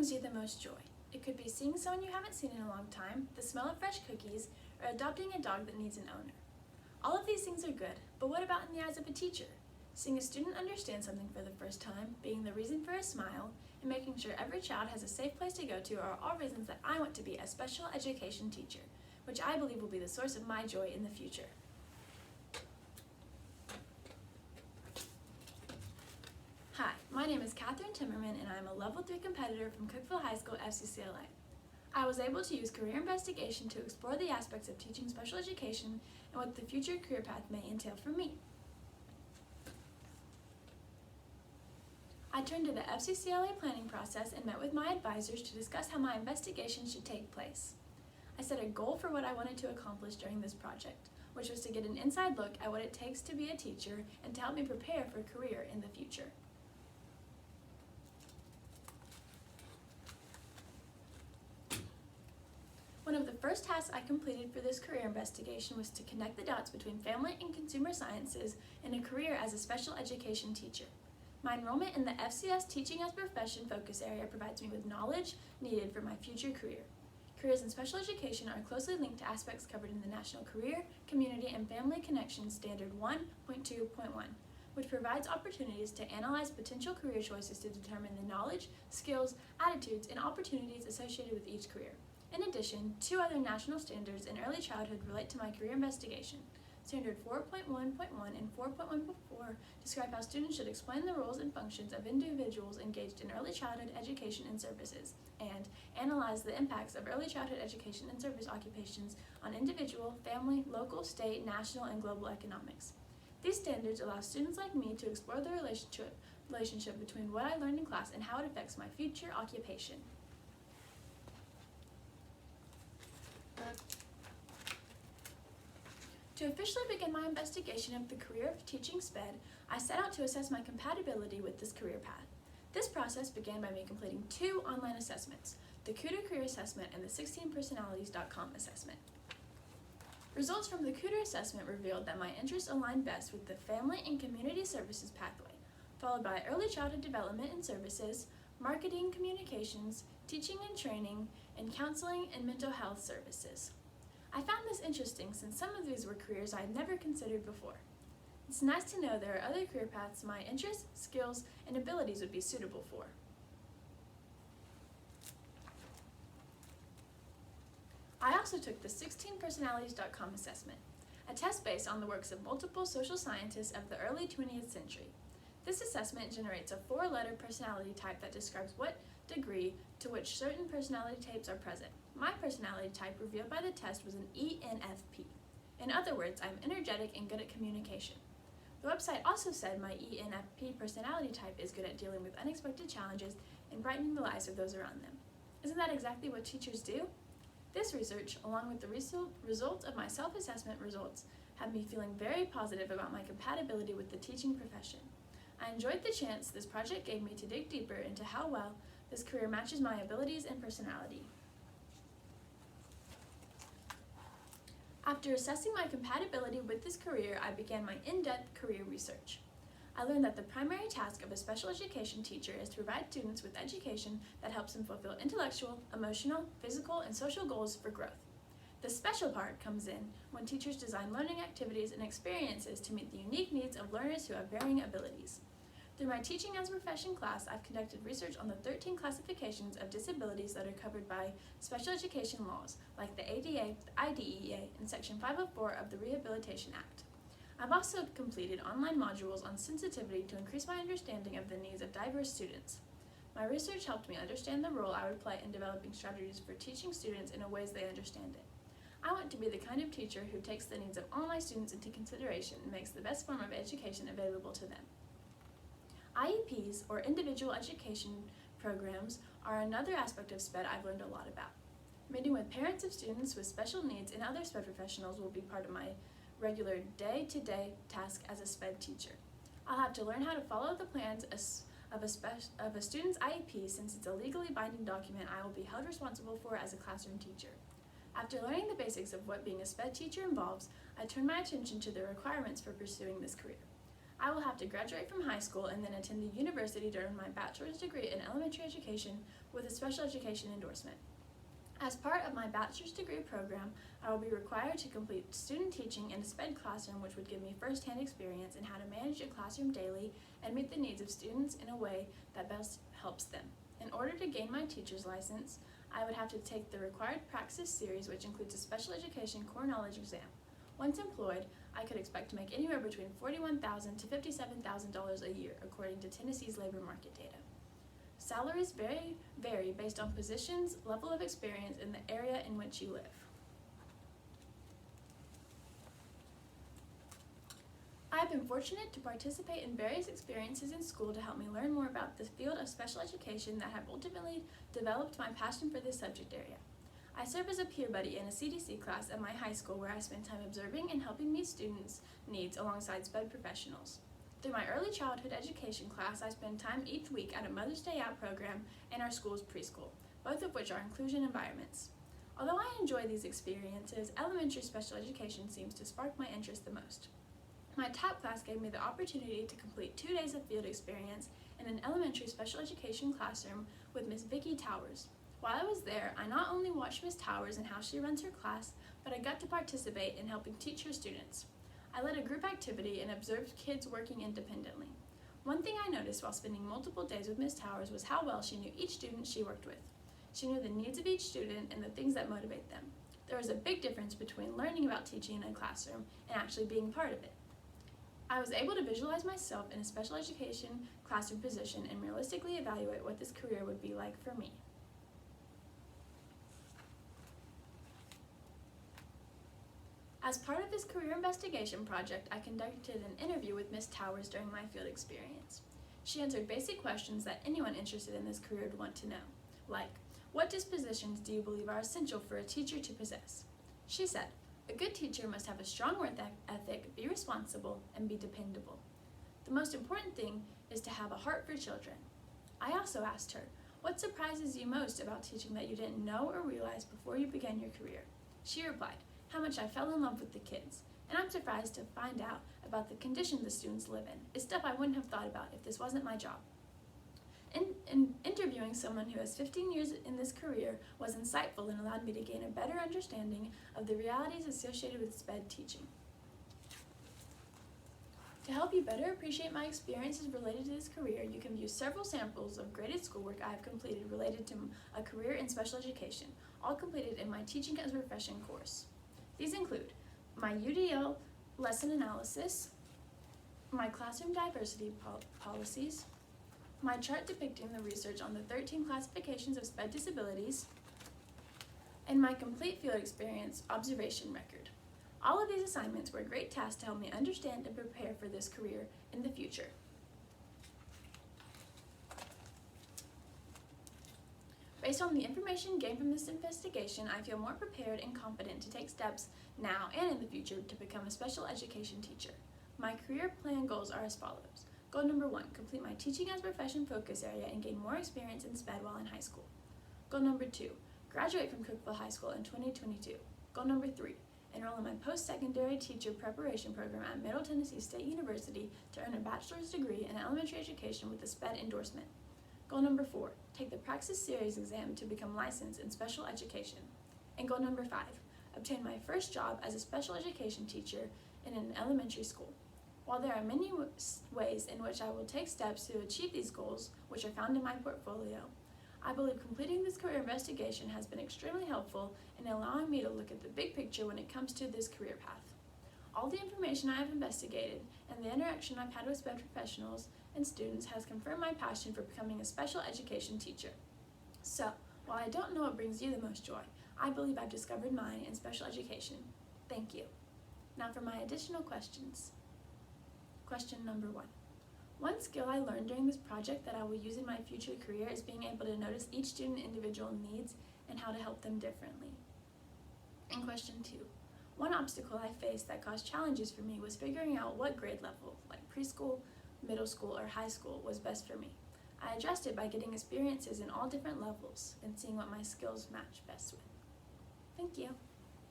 brings you the most joy? It could be seeing someone you haven't seen in a long time, the smell of fresh cookies, or adopting a dog that needs an owner. All of these things are good, but what about in the eyes of a teacher? Seeing a student understand something for the first time, being the reason for a smile, and making sure every child has a safe place to go to are all reasons that I want to be a special education teacher, which I believe will be the source of my joy in the future. Hi, my name is Catherine Timmerman, and I am a Level 3 competitor from Cookeville High School FCCLA. I was able to use career investigation to explore the aspects of teaching special education and what the future career path may entail for me. I turned to the FCCLA planning process and met with my advisors to discuss how my investigation should take place. I set a goal for what I wanted to accomplish during this project, which was to get an inside look at what it takes to be a teacher and to help me prepare for a career in the future. One of the first tasks I completed for this career investigation was to connect the dots between family and consumer sciences and a career as a special education teacher. My enrollment in the FCS Teaching as a Profession focus area provides me with knowledge needed for my future career. Careers in special education are closely linked to aspects covered in the National Career, Community, and Family Connections Standard 1.2.1, which provides opportunities to analyze potential career choices to determine the knowledge, skills, attitudes, and opportunities associated with each career. In addition, two other national standards in early childhood relate to my career investigation. Standard 4.1.1 and 4.1.4 describe how students should explain the roles and functions of individuals engaged in early childhood education and services, and analyze the impacts of early childhood education and service occupations on individual, family, local, state, national, and global economics. These standards allow students like me to explore the relationship between what I learned in class and how it affects my future occupation. To officially begin my investigation of the career of teaching SPED, I set out to assess my compatibility with this career path. This process began by me completing two online assessments, the Cooter Career Assessment and the 16personalities.com assessment. Results from the Cooter assessment revealed that my interests aligned best with the Family and Community Services pathway, followed by Early Childhood Development and Services, Marketing Communications, Teaching and Training, and Counseling and Mental Health Services. I found this interesting since some of these were careers I had never considered before. It's nice to know there are other career paths my interests, skills, and abilities would be suitable for. I also took the 16personalities.com assessment, a test based on the works of multiple social scientists of the early 20th century. This assessment generates a 4-letter personality type that describes what degree to which certain personality types are present. My personality type revealed by the test was an ENFP. In other words, I'm energetic and good at communication. The website also said my ENFP personality type is good at dealing with unexpected challenges and brightening the lives of those around them. Isn't that exactly what teachers do? This research, along with the results of my self-assessment results, have me feeling very positive about my compatibility with the teaching profession. I enjoyed the chance this project gave me to dig deeper into how well this career matches my abilities and personality. After assessing my compatibility with this career, I began my in-depth career research. I learned that the primary task of a special education teacher is to provide students with education that helps them fulfill intellectual, emotional, physical, and social goals for growth. The special part comes in when teachers design learning activities and experiences to meet the unique needs of learners who have varying abilities. Through my Teaching as a Profession class, I've conducted research on the 13 classifications of disabilities that are covered by special education laws, like the ADA, the IDEA, and Section 504 of the Rehabilitation Act. I've also completed online modules on sensitivity to increase my understanding of the needs of diverse students. My research helped me understand the role I would play in developing strategies for teaching students in ways they understand it. I want to be the kind of teacher who takes the needs of all my students into consideration and makes the best form of education available to them. IEPs, or individual education programs, are another aspect of SPED I've learned a lot about. Meeting with parents of students with special needs and other SPED professionals will be part of my regular day-to-day task as a SPED teacher. I'll have to learn how to follow the plans of a student's IEP since it's a legally binding document I will be held responsible for as a classroom teacher. After learning the basics of what being a SPED teacher involves, I turned my attention to the requirements for pursuing this career. I will have to graduate from high school and then attend the university to earn my bachelor's degree in elementary education with a special education endorsement. As part of my bachelor's degree program, I will be required to complete student teaching in a SPED classroom, which would give me first-hand experience in how to manage a classroom daily and meet the needs of students in a way that best helps them. In order to gain my teacher's license, I would have to take the required praxis series, which includes a special education core knowledge exam. Once employed, I could expect to make anywhere between $41,000 to $57,000 a year, according to Tennessee's labor market data. Salaries vary based on positions, level of experience, and the area in which you live. I have been fortunate to participate in various experiences in school to help me learn more about the field of special education that have ultimately developed my passion for this subject area. I serve as a peer buddy in a CDC class at my high school where I spend time observing and helping meet students' needs alongside SPED professionals. Through my early childhood education class, I spend time each week at a Mother's Day Out program in our school's preschool, both of which are inclusion environments. Although I enjoy these experiences, elementary special education seems to spark my interest the most. My TAP class gave me the opportunity to complete 2 days of field experience in an elementary special education classroom with Miss Vicki Towers. While I was there, I not only watched Miss Towers and how she runs her class, but I got to participate in helping teach her students. I led a group activity and observed kids working independently. One thing I noticed while spending multiple days with Miss Towers was how well she knew each student she worked with. She knew the needs of each student and the things that motivate them. There was a big difference between learning about teaching in a classroom and actually being part of it. I was able to visualize myself in a special education classroom position and realistically evaluate what this career would be like for me. As part of this career investigation project, I conducted an interview with Ms. Towers during my field experience. She answered basic questions that anyone interested in this career would want to know, like, what dispositions do you believe are essential for a teacher to possess? She said, a good teacher must have a strong work ethic, be responsible, and be dependable. The most important thing is to have a heart for children. I also asked her, what surprises you most about teaching that you didn't know or realize before you began your career? She replied, how much I fell in love with the kids, and I'm surprised to find out about the conditions the students live in. It's stuff I wouldn't have thought about if this wasn't my job. Interviewing someone who has 15 years in this career was insightful and allowed me to gain a better understanding of the realities associated with SPED teaching. To help you better appreciate my experiences related to this career, you can view several samples of graded schoolwork I have completed related to a career in special education, all completed in my Teaching as a Profession course. These include my UDL lesson analysis, my classroom diversity policies, my chart depicting the research on the 13 classifications of SPED disabilities, and my complete field experience observation record. All of these assignments were great tasks to help me understand and prepare for this career in the future. Based on the information gained from this investigation, I feel more prepared and confident to take steps now and in the future to become a special education teacher. My career plan goals are as follows. Goal number 1, complete my Teaching as a Profession focus area and gain more experience in SPED while in high school. Goal number 2, graduate from Cookeville High School in 2022. Goal number 3, enroll in my post-secondary teacher preparation program at Middle Tennessee State University to earn a bachelor's degree in elementary education with a SPED endorsement. Goal number 4, take the Praxis Series exam to become licensed in special education. And goal number 5, obtain my first job as a special education teacher in an elementary school. While there are many ways in which I will take steps to achieve these goals, which are found in my portfolio, I believe completing this career investigation has been extremely helpful in allowing me to look at the big picture when it comes to this career path. All the information I have investigated and the interaction I've had with SPED professionals and students has confirmed my passion for becoming a special education teacher. So, while I don't know what brings you the most joy, I believe I've discovered mine in special education. Thank you. Now for my additional questions. Question number 1. One skill I learned during this project that I will use in my future career is being able to notice each student's individual needs and how to help them differently. And question 2. One obstacle I faced that caused challenges for me was figuring out what grade level, like preschool, middle school, or high school, was best for me. I addressed it by getting experiences in all different levels and seeing what my skills match best with. Thank you.